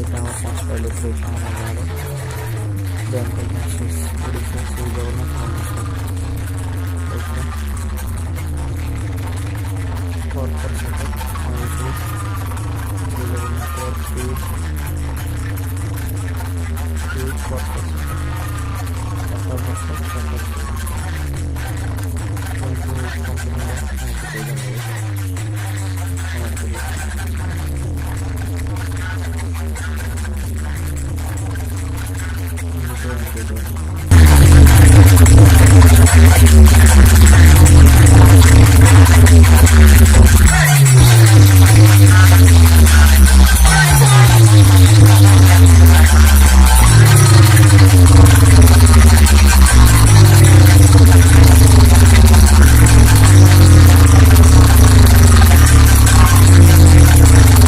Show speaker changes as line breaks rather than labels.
এটা আমার 5টা লোকের আমার আরও ব্যাংকের মেসেজ উড়িষ্যা শ্রী জগন্নাথ ফাউন্ডেশন পরপর সাথে ফাউন্ডেশন শ্রী জগন্নাথ পরপর Thank you.